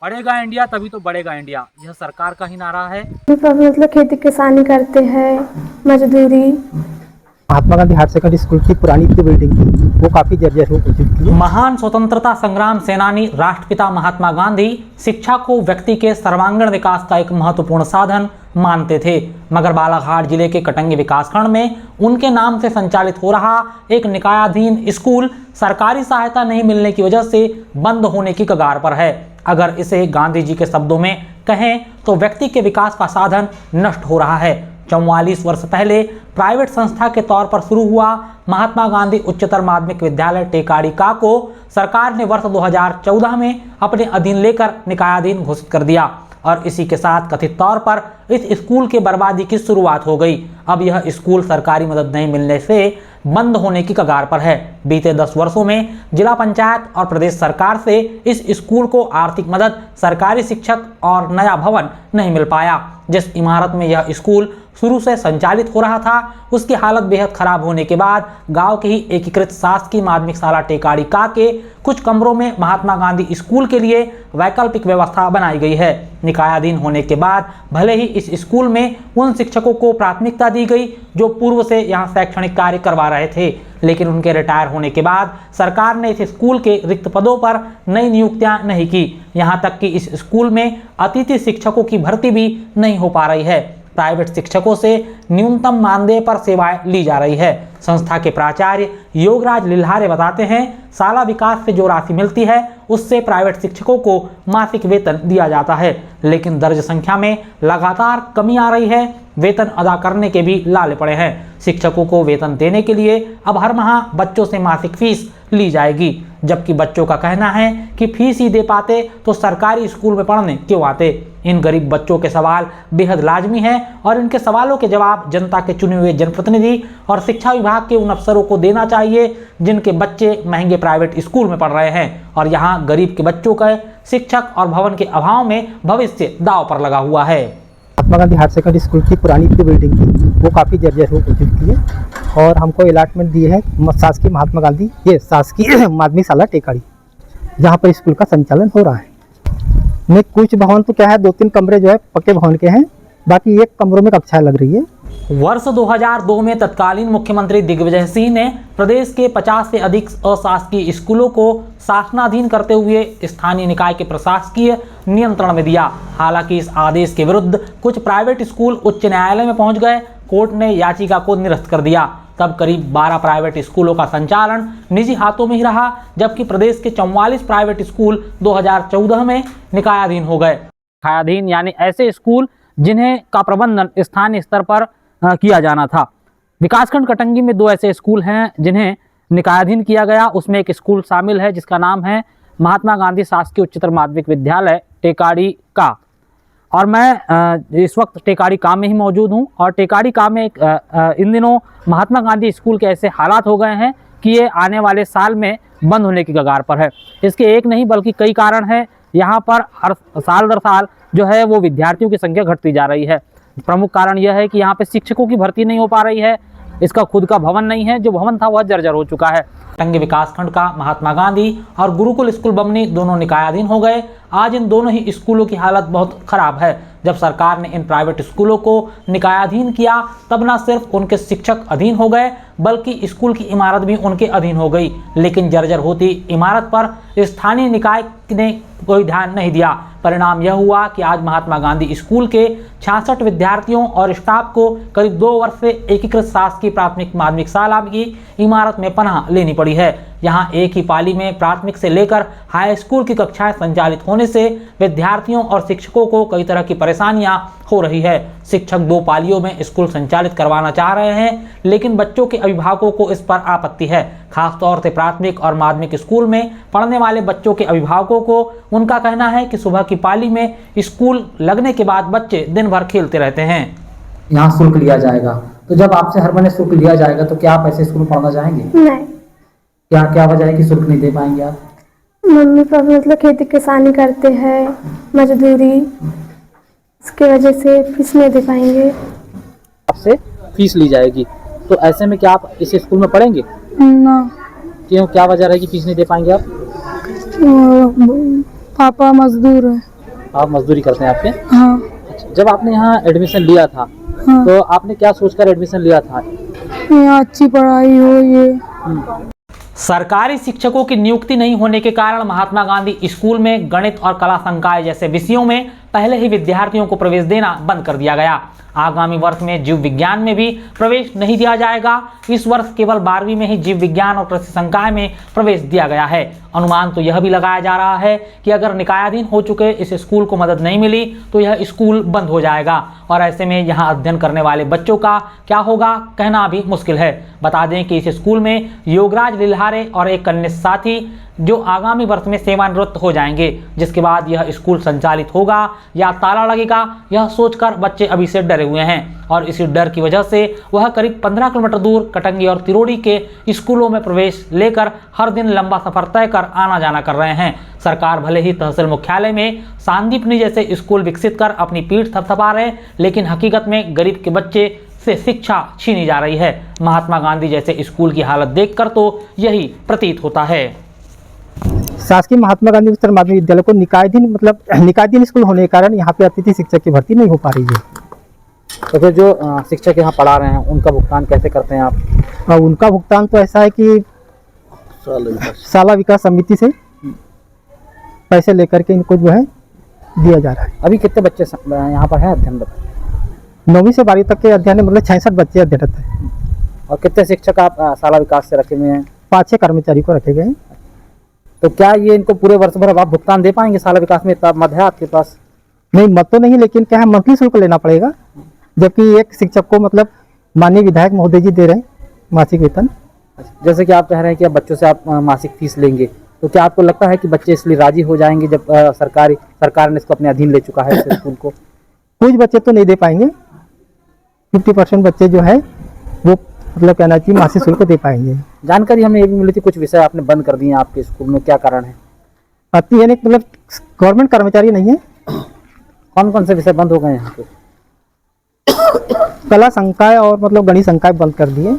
बढ़ेगा इंडिया तभी तो बढ़ेगा इंडिया, यह सरकार का ही नारा है। मतलब खेती किसानी करते हैं, मजदूरी। Mahatma Gandhi higher secondary school की पुरानी जो बिल्डिंग थी वो काफ़ी जर्जर हो चुकी है। महान स्वतंत्रता संग्राम सेनानी राष्ट्रपिता महात्मा गांधी शिक्षा को व्यक्ति के सर्वांगीण विकास का एक महत्वपूर्ण साधन मानते थे, मगर बालाघाट जिले के कटंगी विकासखंड में उनके नाम से संचालित हो रहा एक निकायाधीन स्कूल सरकारी सहायता नहीं मिलने की वजह से बंद होने की कगार पर है। अगर इसे गांधी जी के शब्दों में कहें तो व्यक्ति के विकास का साधन नष्ट हो रहा है। 44 वर्ष पहले प्राइवेट संस्था के तौर पर शुरू हुआ महात्मा गांधी उच्चतर माध्यमिक विद्यालय टेकाड़ी का को सरकार ने वर्ष 2014 में अपने अधीन लेकर निकायाधीन घोषित कर दिया और इसी के साथ कथित तौर पर इस स्कूल की बर्बादी की शुरुआत हो गई। अब यह स्कूल सरकारी मदद नहीं मिलने से बंद होने की कगार पर है। बीते 10 वर्षों में जिला पंचायत और प्रदेश सरकार से इस स्कूल को आर्थिक मदद, सरकारी शिक्षक और नया भवन नहीं मिल पाया। जिस इमारत में यह स्कूल शुरू से संचालित हो रहा था उसकी हालत बेहद खराब होने के बाद गांव की ही एकीकृत शासकीय माध्यमिक शाला टेकाड़ी का के कुछ कमरों में महात्मा गांधी स्कूल के लिए वैकल्पिक व्यवस्था बनाई गई है। निकायाधीन होने के बाद भले ही इस स्कूल में उन शिक्षकों को प्राथमिकता दी गई जो पूर्व से यहाँ शैक्षणिक कार्य करवा रहे थे, लेकिन उनके रिटायर होने के बाद सरकार ने इस स्कूल के रिक्त पदों पर नई नियुक्तियां नहीं की। यहाँ तक कि इस स्कूल में अतिथि शिक्षकों की भर्ती भी नहीं हो पा रही है। प्राइवेट शिक्षकों से न्यूनतम मानदेय पर सेवाएं ली जा रही है। संस्था के प्राचार्य योगराज लिल्हारे बताते हैं, शाला विकास से जो राशि मिलती है उससे प्राइवेट शिक्षकों को मासिक वेतन दिया जाता है, लेकिन दर्ज संख्या में लगातार कमी आ रही है। वेतन अदा करने के भी लाले पड़े हैं। शिक्षकों को वेतन देने के लिए अब हर माह बच्चों से मासिक फीस ली जाएगी, जबकि बच्चों का कहना है कि फीस ही दे पाते तो सरकारी स्कूल में पढ़ने क्यों आते। इन गरीब बच्चों के सवाल बेहद लाजमी हैं और इनके सवालों के जवाब जनता के चुने हुए जनप्रतिनिधि और शिक्षा विभाग के उन अफसरों को देना चाहिए जिनके बच्चे महंगे प्राइवेट स्कूल में पढ़ रहे हैं और यहाँ गरीब के बच्चों का शिक्षक और भवन के अभाव में भविष्य दांव पर लगा हुआ है। Mahatma Gandhi higher secondary school की पुरानी जो बिल्डिंग थी वो काफ़ी जर्जर हो चुकी है और हमको अलॉटमेंट दिए है शासकीय महात्मा गांधी ये शासकीय माध्यमिक शाला टेकाड़ी, जहाँ पर स्कूल का संचालन हो रहा है। में कुछ भवन तो क्या है, 2-3 कमरे जो है पक्के भवन के हैं, बाकी एक कमरों में कक्षाएं लग रही है। वर्ष 2002 में तत्कालीन मुख्यमंत्री दिग्विजय सिंह ने प्रदेश के 50 से अधिक अशासकीय स्कूलों को शासनाधीन करते हुए स्थानीय निकाय के प्रशासकीय नियंत्रण में दिया। हालांकि इस आदेश के विरुद्ध कुछ प्राइवेट स्कूल उच्च न्यायालय में पहुंच गए। कोर्ट ने याचिका को निरस्त कर दिया। तब करीब 12 प्राइवेट स्कूलों का संचालन निजी हाथों में ही रहा, जबकि प्रदेश के 44 प्राइवेट स्कूल 2014 में निकायाधीन हो गए। निकायाधीन यानी ऐसे स्कूल जिन्हें का प्रबंधन स्थानीय स्तर पर किया जाना था। विकासखंड कटंगी में 2 ऐसे स्कूल हैं जिन्हें निकायाधीन किया गया। उसमें एक स्कूल शामिल है जिसका नाम है महात्मा गांधी शासकीय उच्चतर माध्यमिक विद्यालय टेकाड़ी का, और मैं इस वक्त टेकाड़ी का में ही मौजूद हूं। और टेकाड़ी का में इन दिनों महात्मा गांधी स्कूल के ऐसे हालात हो गए हैं कि ये आने वाले साल में बंद होने की कगार पर है। इसके एक नहीं बल्कि कई कारण हैं। यहाँ पर हर साल दर साल जो है वो विद्यार्थियों की संख्या घटती जा रही है। प्रमुख कारण यह है कि यहाँ पे शिक्षकों की भर्ती नहीं हो पा रही है। इसका खुद का भवन नहीं है, जो भवन था वह जर्जर हो चुका है। कटंगी विकासखंड का महात्मा गांधी और गुरुकुल स्कूल बमनी दोनों निकायाधीन हो गए। आज इन दोनों ही स्कूलों की हालत बहुत खराब है। जब सरकार ने इन प्राइवेट स्कूलों को निकायाधीन किया तब न सिर्फ उनके शिक्षक अधीन हो गए बल्कि स्कूल की इमारत भी उनके अधीन हो गई, लेकिन जर्जर होती इमारत पर स्थानीय निकाय ने कोई ध्यान नहीं दिया। परिणाम यह हुआ कि आज महात्मा गांधी स्कूल के 66 विद्यार्थियों और स्टाफ को करीब 2 वर्ष से एकीकृत शासकीय प्राथमिक माध्यमिक शाला की इमारत में पनाह लेनी पड़ी है। यहाँ एक ही पाली में प्राथमिक से लेकर हाई स्कूल की कक्षाएं संचालित होने से विद्यार्थियों और शिक्षकों को कई तरह की परेशानियां हो रही है। शिक्षक 2 पालियों में स्कूल संचालित करवाना चाह रहे हैं, लेकिन बच्चों के अभिभावकों को इस पर आपत्ति है। खासतौर से प्राथमिक और माध्यमिक स्कूल में पढ़ने वाले बच्चों के अभिभावकों को उनका कहना है कि सुबह की पाली में स्कूल लगने के बाद बच्चे दिन भर खेलते रहते हैं। यहाँ शुल्क लिया जाएगा, तो जब आपसे हर महीने शुल्क लिया जाएगा तो क्या आप ऐसे स्कूल में पढ़ना चाहेंगे? नहीं। क्या वजह है कि शुल्क नहीं दे पाएंगे आप? मम्मी पापा मतलब खेती किसानी करते हैं, मजदूरी, इसकी वजह से फीस नहीं दे पाएंगे। आपसे फीस ली जाएगी, तो ऐसे में क्या आप इस स्कूल में पढ़ेंगे? ना। क्यों, क्या वजह है कि फीस नहीं दे पाएंगे आप? पापा मजदूर है। आप मजदूरी करते हैं आपके? हाँ। जब आपने यहाँ एडमिशन लिया था हाँ। तो आपने क्या सोचकर एडमिशन लिया था? यहाँ अच्छी पढ़ाई हो ये। सरकारी शिक्षकों की नियुक्ति नहीं होने के कारण महात्मा गांधी स्कूल में गणित और कला संकाय जैसे विषयों में पहले ही विद्यार्थियों को प्रवेश देना बंद कर दिया गया। आगामी वर्ष में जीव विज्ञान में भी प्रवेश नहीं दिया जाएगा। इस वर्ष केवल 12वीं में ही जीव विज्ञान और कृषि संकाय में प्रवेश दिया गया है। अनुमान तो यह भी लगाया जा रहा है कि अगर निकायाधीन हो चुके इस स्कूल को मदद नहीं मिली तो यह स्कूल बंद हो जाएगा और ऐसे में यहाँ अध्ययन करने वाले बच्चों का क्या होगा कहना भी मुश्किल है। बता दें कि इस स्कूल में योगराज लिल्हारे और एक अन्य साथी जो आगामी वर्ष में सेवानिवृत्त हो जाएंगे, जिसके बाद यह स्कूल संचालित होगा या ताला लगेगा यह सोचकर बच्चे अभी से डरे हुए हैं और इसी डर की वजह से वह करीब 15 किलोमीटर दूर कटंगी और तिरोड़ी के स्कूलों में प्रवेश लेकर हर दिन लंबा सफर तय कर आना जाना कर रहे हैं। सरकार भले ही तहसील मुख्यालय में सांदीपनी जैसे स्कूल विकसित कर अपनी पीठ थपथपा रहे, लेकिन हकीकत में गरीब के बच्चे से शिक्षा छीनी जा रही है। महात्मा गांधी जैसे स्कूल की हालत देखकर तो यही प्रतीत होता है। शासकीय महात्मा गांधी उच्चतर माध्यमिक विद्यालय को निकायधीन स्कूल होने के कारण यहाँ पे अतिथि शिक्षक की भर्ती नहीं हो पा रही है। तो फिर जो शिक्षक यहाँ पढ़ा रहे हैं उनका भुगतान कैसे करते हैं आप? और उनका भुगतान तो ऐसा है कि शाला विकास समिति से पैसे लेकर के इनको जो है दिया जा रहा है। अभी कितने बच्चे यहाँ पर हैं अध्ययनरत? 9वीं से 12वीं तक के अध्ययन में 66 बच्चे अध्ययनरत हैं। और कितने शिक्षक आप शाला विकास से रखे हुए हैं? 5-6 कर्मचारी को रखे गए हैं। तो क्या ये इनको पूरे वर्ष भर आप भुगतान दे पाएंगे? शाला विकास में इतना मद है आपके पास? नहीं, मत तो नहीं, लेकिन क्या है मंथली शुल्क लेना पड़ेगा, जबकि एक शिक्षक को माननीय विधायक महोदय जी दे रहे हैं मासिक वेतन। जैसे कि आप कह रहे हैं कि अब बच्चों से आप मासिक फीस लेंगे, तो क्या आपको लगता है कि बच्चे इसलिए राजी हो जाएंगे जब सरकार ने इसको अपने अधीन ले चुका है स्कूल को? कुछ बच्चे तो नहीं दे पाएंगे, 50% बच्चे जो है वो कहना चाहिए मासिक शुल्क दे पाएंगे। जानकारी हमें ये भी मिली थी कुछ विषय आपने बंद कर दिए आपके स्कूल में, क्या कारण है? गवर्नमेंट कर्मचारी नहीं है। कौन कौन से विषय बंद हो गए यहाँ पे? कला संकाय और गणित संकाय बंद कर दिए।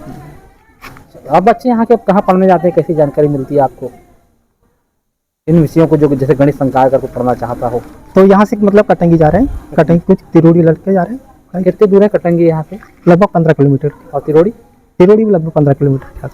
अब बच्चे यहाँ के कहाँ पढ़ने जाते हैं, कैसी जानकारी मिलती है आपको इन विषयों को, जो जैसे गणित संकाय का कोई पढ़ना चाहता हो? तो यहाँ से कटंगी जा रहे हैं, कटंगी कुछ तिरोड़ी लड़के जा रहे हैं। कितने दूर है कटंगी यहाँ से? लगभग 15 किलोमीटर। और तिरोड़ी? तिरोड़ी भी लगभग 15 किलोमीटर।